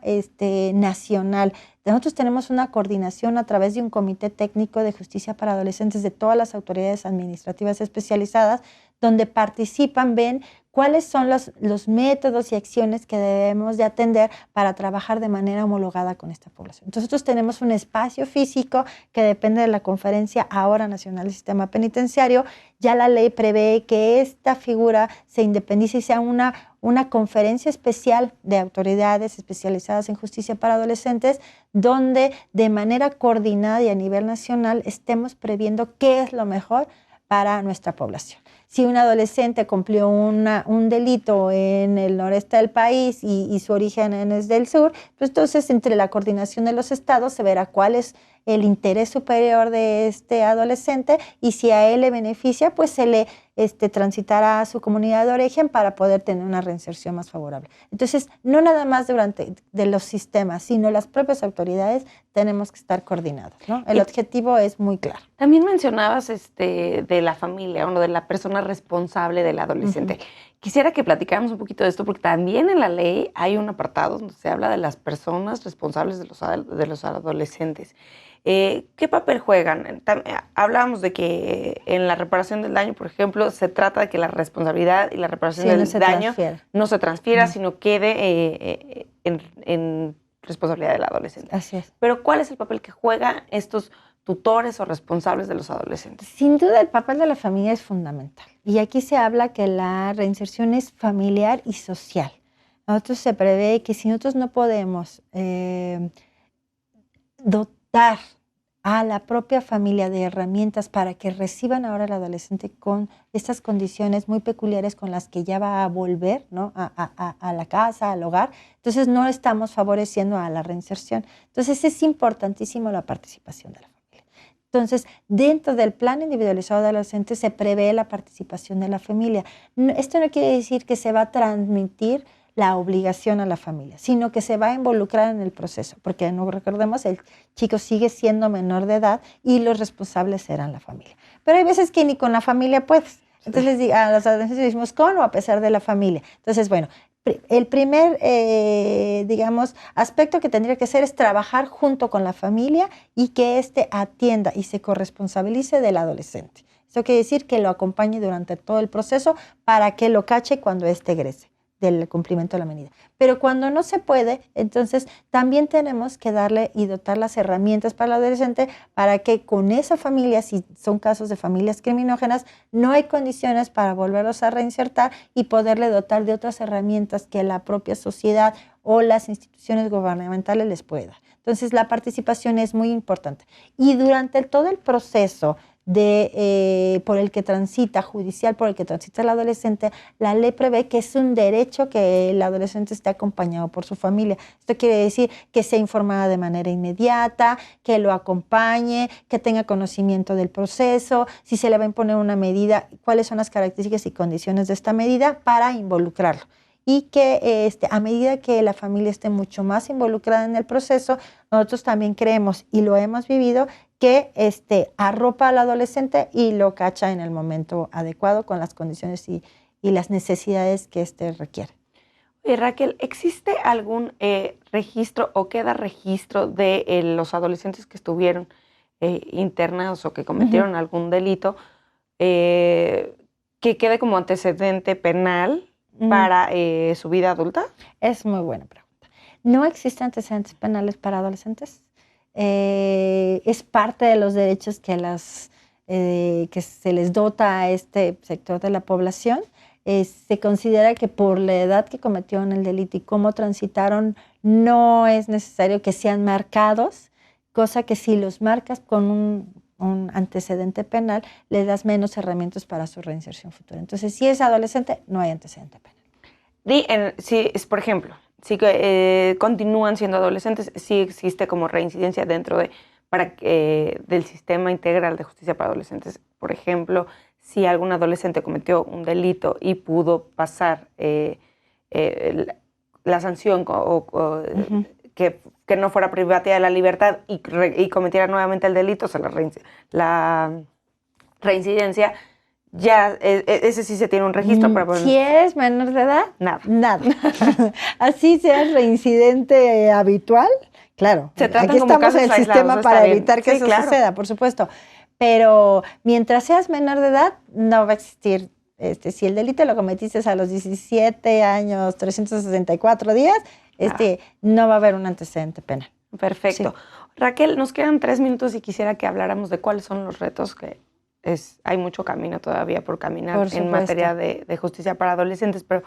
nacional. Nosotros tenemos una coordinación a través de un comité técnico de justicia para adolescentes de todas las autoridades administrativas especializadas, donde participan, ven cuáles son los métodos y acciones que debemos de atender para trabajar de manera homologada con esta población. Entonces, nosotros tenemos un espacio físico que depende de la Conferencia Ahora Nacional del Sistema Penitenciario. Ya la ley prevé que esta figura se independice y sea una conferencia especial de autoridades especializadas en justicia para adolescentes, donde de manera coordinada y a nivel nacional estemos previendo qué es lo mejor para nuestra población. Si un adolescente cumplió un delito en el noreste del país y su origen es del sur, pues entonces entre la coordinación de los estados se verá cuál es el interés superior de este adolescente y si a él le beneficia, pues se le transitará a su comunidad de origen para poder tener una reinserción más favorable. Entonces, no nada más de los sistemas, sino las propias autoridades tenemos que estar coordinados, ¿no? El objetivo es muy claro. También mencionabas de la familia, de la persona responsable del adolescente. Quisiera que platicáramos un poquito de esto, porque también en la ley hay un apartado donde se habla de las personas responsables de los adolescentes. ¿Qué papel juegan? Hablábamos de que en la reparación del daño, por ejemplo, se trata de que la responsabilidad y la reparación del daño no se transfiera, sino quede en responsabilidad del adolescente. Así es. Pero ¿cuál es el papel que juegan estos tutores o responsables de los adolescentes? Sin duda, el papel de la familia es fundamental. Y aquí se habla que la reinserción es familiar y social. Nosotros se prevé que si nosotros no podemos dotar a la propia familia de herramientas para que reciban ahora al adolescente con estas condiciones muy peculiares con las que ya va a volver, ¿no? a la casa, al hogar, entonces no estamos favoreciendo a la reinserción. Entonces es importantísimo la participación de la familia. Entonces, dentro del plan individualizado de adolescentes se prevé la participación de la familia. Esto no quiere decir que se va a transmitir la obligación a la familia, sino que se va a involucrar en el proceso, porque no recordemos, el chico sigue siendo menor de edad y los responsables serán la familia. Pero hay veces que ni con la familia puedes. Entonces, a los adolescentes decimos con o a pesar de la familia. Entonces, bueno, el primer, aspecto que tendría que ser es trabajar junto con la familia y que éste atienda y se corresponsabilice del adolescente. Eso quiere decir que lo acompañe durante todo el proceso para que lo cache cuando éste egrese del cumplimiento de la medida. Pero cuando no se puede, entonces también tenemos que darle y dotar las herramientas para el adolescente para que con esa familia, si son casos de familias criminógenas, no hay condiciones para volverlos a reinsertar y poderle dotar de otras herramientas que la propia sociedad o las instituciones gubernamentales les pueda. Entonces la participación es muy importante. Y durante todo el proceso por el que transita judicial, por el que transita el adolescente, la ley prevé que es un derecho que el adolescente esté acompañado por su familia. Esto quiere decir que sea informada de manera inmediata, que lo acompañe, que tenga conocimiento del proceso, si se le va a imponer una medida, cuáles son las características y condiciones de esta medida para involucrarlo. Y que a medida que la familia esté mucho más involucrada en el proceso, nosotros también creemos y lo hemos vivido que arropa al adolescente y lo cacha en el momento adecuado con las condiciones y las necesidades que requiere. Oye, Raquel, ¿existe algún registro o queda registro de los adolescentes que estuvieron internados o que cometieron algún delito que quede como antecedente penal para su vida adulta? Es muy buena pregunta. No existen antecedentes penales para adolescentes. Es parte de los derechos que se les dota a este sector de la población. Se considera que por la edad que cometieron el delito y cómo transitaron, no es necesario que sean marcados, cosa que si los marcas con un antecedente penal, le das menos herramientas para su reinserción futura. Entonces, si es adolescente, no hay antecedente penal. Si, por ejemplo, si continúan siendo adolescentes, sí existe como reincidencia dentro del sistema integral de justicia para adolescentes. Por ejemplo, si algún adolescente cometió un delito y pudo pasar la sanción que no fuera privativa de la libertad y cometiera nuevamente el delito, o sea, la reincidencia, ya ese sí se tiene un registro. Pero si es menor de edad, nada. Así sea el reincidente habitual, claro. Aquí estamos en el sistema para evitar que eso suceda, por supuesto. Pero mientras seas menor de edad, no va a existir. Si el delito lo cometiste a los 17 años, 364 días, no va a haber un antecedente penal. Perfecto. Sí. Raquel, nos quedan 3 minutos y quisiera que habláramos de cuáles son los retos que hay mucho camino todavía por caminar en materia de justicia para adolescentes, pero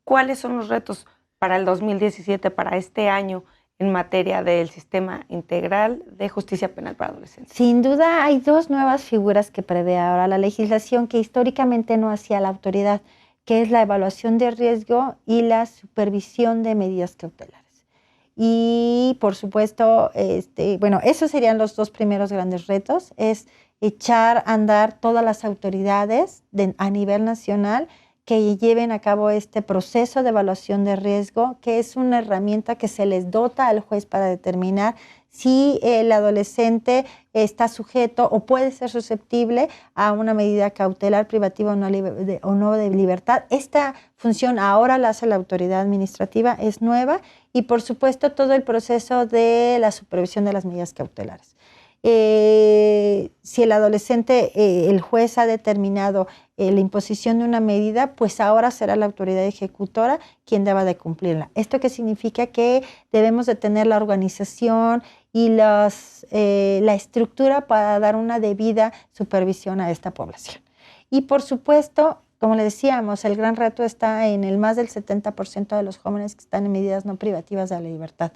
¿cuáles son los retos para el 2017, para este año, en materia del sistema integral de justicia penal para adolescentes? Sin duda hay 2 nuevas figuras que prevé ahora la legislación que históricamente no hacía la autoridad, que es la evaluación de riesgo y la supervisión de medidas cautelares. Y por supuesto, esos serían los 2 primeros grandes retos, es echar a andar todas las autoridades a nivel nacional que lleven a cabo este proceso de evaluación de riesgo, que es una herramienta que se les dota al juez para determinar si el adolescente está sujeto o puede ser susceptible a una medida cautelar privativa o no de libertad. Esta función ahora la hace la autoridad administrativa, es nueva, y por supuesto todo el proceso de la supervisión de las medidas cautelares. Si el adolescente, el juez ha determinado la imposición de una medida, pues ahora será la autoridad ejecutora quien deba de cumplirla. ¿Esto qué significa? Que debemos de tener la organización y la estructura para dar una debida supervisión a esta población. Y por supuesto, como le decíamos, el gran reto está en el más del 70% de los jóvenes que están en medidas no privativas de la libertad.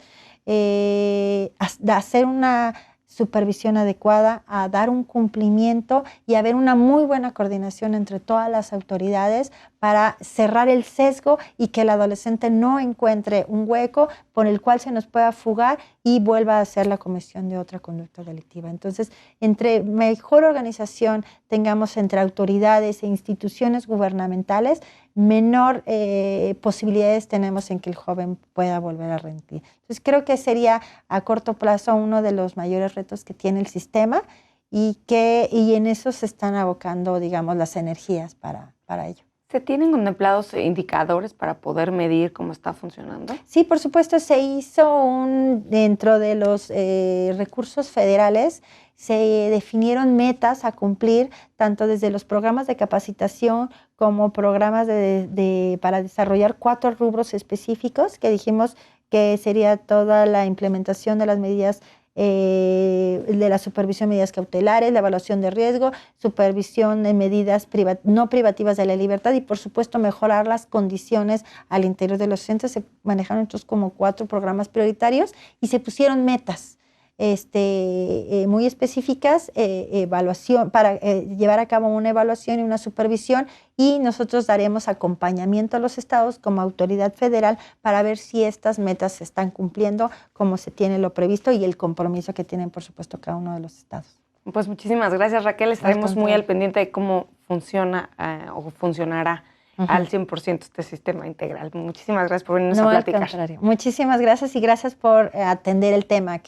Hacer una supervisión adecuada, a dar un cumplimiento y haber una muy buena coordinación entre todas las autoridades para cerrar el sesgo y que el adolescente no encuentre un hueco por el cual se nos pueda fugar y vuelva a hacer la comisión de otra conducta delictiva. Entonces, entre mejor organización tengamos entre autoridades e instituciones gubernamentales, menor posibilidades tenemos en que el joven pueda volver a reincidir. Entonces, creo que sería a corto plazo uno de los mayores retos que tiene el sistema y en eso se están abocando, digamos, las energías para ello. ¿Se tienen contemplados indicadores para poder medir cómo está funcionando? Sí, por supuesto, se hizo dentro de los recursos federales, se definieron metas a cumplir, tanto desde los programas de capacitación como programas para desarrollar 4 rubros específicos que dijimos que sería toda la implementación de las medidas de la supervisión de medidas cautelares, la evaluación de riesgo, supervisión de medidas no privativas de la libertad y, por supuesto, mejorar las condiciones al interior de los centros. Se manejaron entonces como 4 programas prioritarios y se pusieron metas muy específicas, evaluación para llevar a cabo una evaluación y una supervisión, y nosotros daremos acompañamiento a los estados como autoridad federal para ver si estas metas se están cumpliendo como se tiene lo previsto y el compromiso que tienen, por supuesto, cada uno de los estados. Pues muchísimas gracias, Raquel. Estaremos muy al pendiente de cómo funciona o funcionará al 100% este sistema integral. Muchísimas gracias por venirnos a platicar. Al contrario. Muchísimas gracias y gracias por atender el tema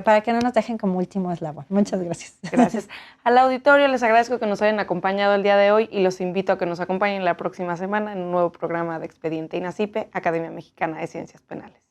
para que no nos dejen como último eslabón. Muchas gracias. Gracias. Al auditorio les agradezco que nos hayan acompañado el día de hoy y los invito a que nos acompañen la próxima semana en un nuevo programa de Expediente INACIPE, Academia Mexicana de Ciencias Penales.